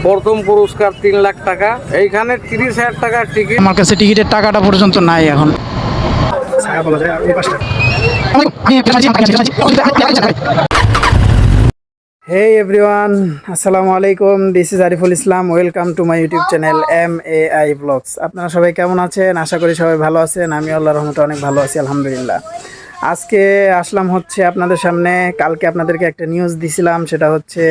প্রথম পুরস্কার 3 লাখ টাকা। এইখানে 30,000 টাকার টিকিট। আমার কাছে টিকিটের টাকাটা পর্যন্ত নাই এখন। Hey everyone, আসসালামু আলাইকুম। This is Ariful Islam. Welcome to my YouTube channel MAI blogs. আপনারা সবাই কেমন আছেন? আশা করি সবাই ভালো আছেন। আমি আল্লাহর রহমতে অনেক ভালো আছি, আলহামদুলিল্লাহ। আজকে আসলাম হচ্ছে আপনাদের সামনে। কালকে আপনাদেরকে একটা নিউজ দিছিলাম, সেটা হচ্ছে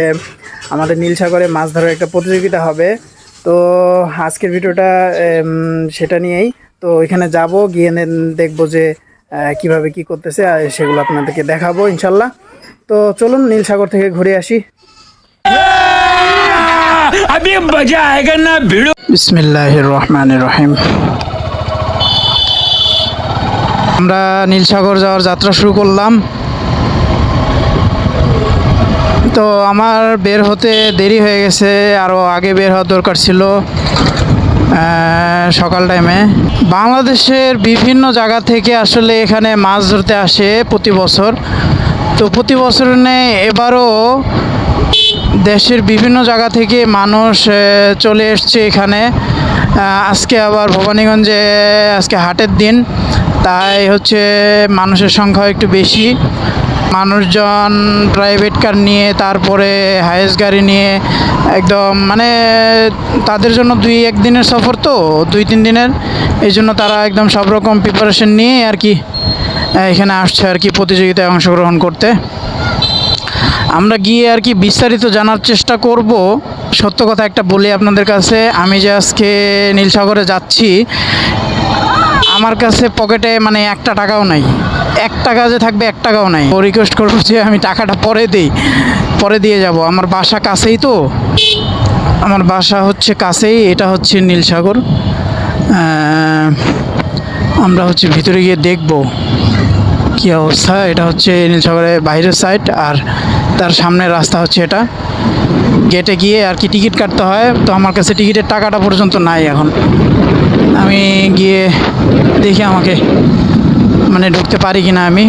আমাদের নীলসাগরে মাছ ধরার একটা প্রতিযোগিতা হবে। তো আজকের ভিডিওটা সেটা নিয়েই। তো এখানে যাব, গিয়ে দেখবো যে কিভাবে কি করতেছে, আর সেগুলো আপনাদেরকে দেখাবো ইনশাল্লাহ। তো চলুন নীলসাগর থেকে ঘুরে আসি। বিসমিল্লাহির রহমানির রহিম। আমরা নীলসাগর যাওয়ার যাত্রা শুরু করলাম। তো আমার বের হতে দেরি হয়ে গেছে, আরও আগে বের হওয়ার দরকার ছিল সকাল টাইমে। বাংলাদেশের বিভিন্ন জায়গা থেকে আসলে এখানে মাছ ধরতে আসে প্রতি বছর। তো প্রতি বছর এবারও দেশের বিভিন্ন জায়গা থেকে মানুষ চলে এসছে এখানে। আজকে আবার ভবানীগঞ্জে আজকে হাটের দিন, তাই হচ্ছে মানুষের সংখ্যা একটু বেশি। মানুষজন প্রাইভেট কার নিয়ে, তারপরে হাইয়েস্ট গাড়ি নিয়ে, একদম মানে তাদের জন্য 2-1 দিনের সফর, তো 2-3 দিনের। এই জন্য তারা একদম সব রকম প্রিপারেশন নিয়ে আর কি এখানে আসছে আর কি প্রতিযোগিতায় অংশগ্রহণ করতে। আমরা গিয়ে আর কি বিস্তারিত জানার চেষ্টা করব। সত্য কথা একটা বলি আপনাদের কাছে, আমি যে আজকে নীলসাগরে যাচ্ছি, আমার কাছে পকেটে মানে 1 টাকাও নাই। 1 টাকা যে থাকবে 1 টাকাও নাই। ও রিকোয়েস্ট করবো যে আমি টাকাটা পরে দিয়ে যাব। আমার বাসা কাছেই, তো আমার বাসা হচ্ছে কাছেই। এটা হচ্ছে নীলসাগর। আমরা হচ্ছে ভিতরে গিয়ে দেখব কী অবস্থা। এটা হচ্ছে নীলসাগরের বাইরের সাইড, আর তার সামনের রাস্তা হচ্ছে এটা। গেটে গিয়ে আর কি টিকিট কাটতে হয়। তো আমার কাছে টিকিটের টাকাটা পর্যন্ত নাই এখন। আমি গিয়ে দেখি আমাকে মানে ঢুকতে পারি কিনা আমি।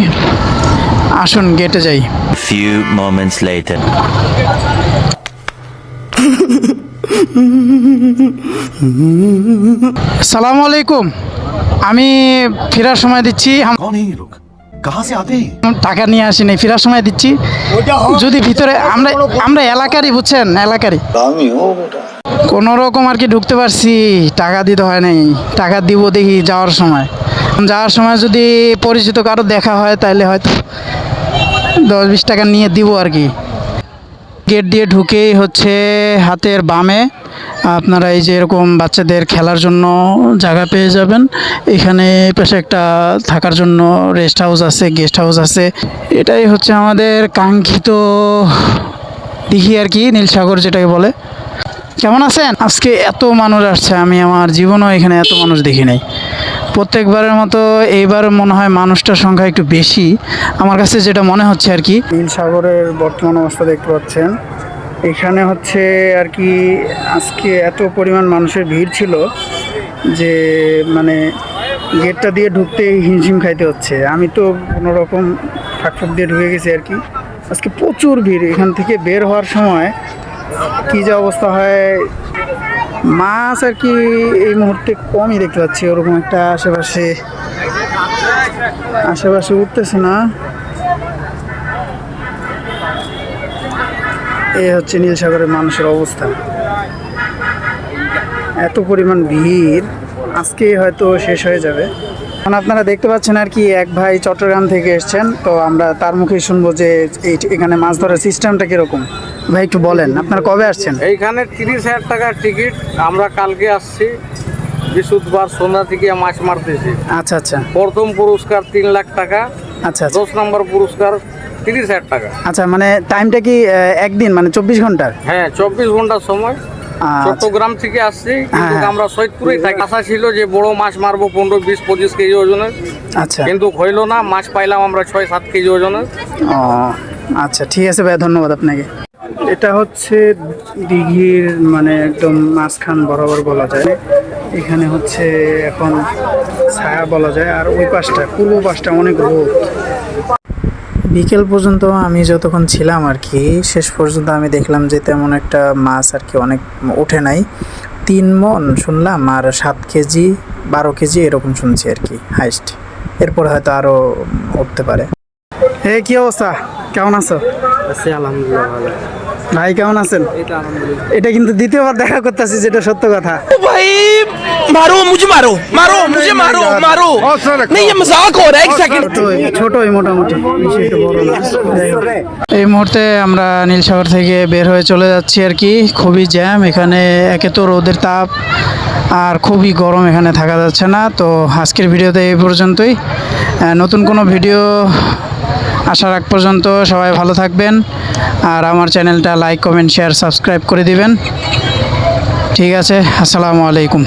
আসুন গেটে যাই। Few moments later. আসসালামু আলাইকুম। আমি ফেরার সময় দিচ্ছি। कौन है ये लोग? कहाँ से आते हैं? টাকা নিয়ে আসিনি, ফেরার সময় দিচ্ছি। যদি ভিতরে আমরা এলাকারই, বুঝছেন, এলাকারই কোনো রকম আর কি ঢুকতে পারছি। টাকা দিতে হয় নাই। টাকা দিব দেখি যাওয়ার সময় যদি পরিচিত কারো দেখা হয়, তাহলে হয়তো 10-20 টাকা নিয়ে দিব আর কি। গেট দিয়ে ঢুকেই হচ্ছে হাতের বামে আপনারা এই যে এরকম বাচ্চাদের খেলার জন্য জায়গা পেয়ে যাবেন। এখানে পাশে একটা থাকার জন্য রেস্ট হাউস আছে, গেস্ট হাউস আছে। এটাই হচ্ছে আমাদের কাঙ্ক্ষিত দিঘি আর কি, নীলসাগর যেটাকে বলে। কেমন আছেন? আজকে এত মানুষ আসছে, আমি আমার জীবনও এখানে এত মানুষ দেখি নাই। প্রত্যেকবারের মতো এইবার মনে হয় মানুষটার সংখ্যা একটু বেশি, আমার কাছে যেটা মনে হচ্ছে আর কি। নীলসাগরের বর্তমান অবস্থা দেখতে পাচ্ছেন। এখানে হচ্ছে আর কি আজকে এত পরিমাণ মানুষের ভিড় ছিল যে মানে গেটটা দিয়ে ঢুকতে হিমশিম খাইতে হচ্ছে। আমি তো কোনো রকম ফাঁক দিয়ে ঢুকে গেছি আর কি। আজকে প্রচুর ভিড়। এখান থেকে বের হওয়ার সময় কী যে অবস্থা হয়। মাছ আর কি এই মুহূর্তে কমই দেখতে পাচ্ছি, ওরকম একটা আশেপাশে উঠতেছে না। এই হচ্ছে নীলসাগরের মানুষের অবস্থা। এত পরিমাণ ভিড়, আজকে হয়তো শেষ হয়ে যাবে। এখন আপনারা দেখতে পাচ্ছেন আর কি, এক ভাই চট্টগ্রাম থেকে এসছেন। তো আমরা তার মুখেই শুনবো যে এখানে মাছ ধরার সিস্টেমটা কীরকম। ভাই একটু বলেন, আপনারা কবে আসছেন? এইখানে 30,000 টাকার টিকিট। আমরা কালকে আসছি, বৃহস্পতিবার সন্ধ্যা থেকে মাছ মারতেছি। আচ্ছা আচ্ছা। প্রথম পুরস্কার 3 লাখ টাকা। আচ্ছা আচ্ছা। 10 নম্বর পুরস্কার 30,000 টাকা। আচ্ছা, মানে টাইমটা কি একদিন, মানে 24 ঘন্টার? হ্যাঁ, 24 ঘন্টার সময়। চট্টগ্রাম থেকে আসছি, কিন্তু আমরা সৈয়দপুরেই থাকি। আশা ছিল যে বড় মাছ মারবো 15-20-25 কেজি ওজনের। আচ্ছা, কিন্তু হইল না। মাছ পাইলাম আমরা 6-7 কেজি ওজনের। ও আচ্ছা, ঠিক আছে ভাই, ধন্যবাদ আপনাকে। এটা হচ্ছে দিঘির মানে একদম মাঝখান বরাবর বলা যায়। এখানে হচ্ছে এখন ছায়া বলা যায়, আর ওই পাশটা পূর্ব পাশটা অনেক রোদ। বিকেল পর্যন্ত আমি যতক্ষণ ছিলাম আর কি, শেষ পর্যন্ত আমি দেখলাম যে তেমন একটা মাছ আর কি অনেক ওঠে নাই। 3 মণ শুনলাম, আর 7 কেজি 12 কেজি এরকম শুনছি আর কি হাইস্ট। এরপরে হয়তো আরও উঠতে পারে। কি অবস্থা, কেমন আছো? আলহামদুলিল্লাহ ভালো। ভাই কেমন আছেন? এটা কিন্তু দ্বিতীয়বার দেখা করতেছি, যেটা সত্য কথা। भाई मारो मुझे, मारो मारो मुझे, मारो मारो नहीं, ये मजाक हो रहा है। एक सेकंड। ছোটই মোটামুটি, বেশি একটা বড় না। যাই হোক, এই মুহূর্তে আমরা নীলসাগর থেকে বের হয়ে চলে যাচ্ছি আর কি। খুবই জ্যাম এখানে, একে তো রোদের তাপ আর খুবই গরম, এখানে থাকা যাচ্ছে না। তো আজকের ভিডিওতে এই পর্যন্তই। নতুন কোনো ভিডিও আসার আগ পর্যন্ত সবাই ভালো থাকবেন, আর আমার চ্যানেলটা লাইক, কমেন্ট, শেয়ার, সাবস্ক্রাইব করে দিবেন। ঠিক আছে, আসসালামু আলাইকুম।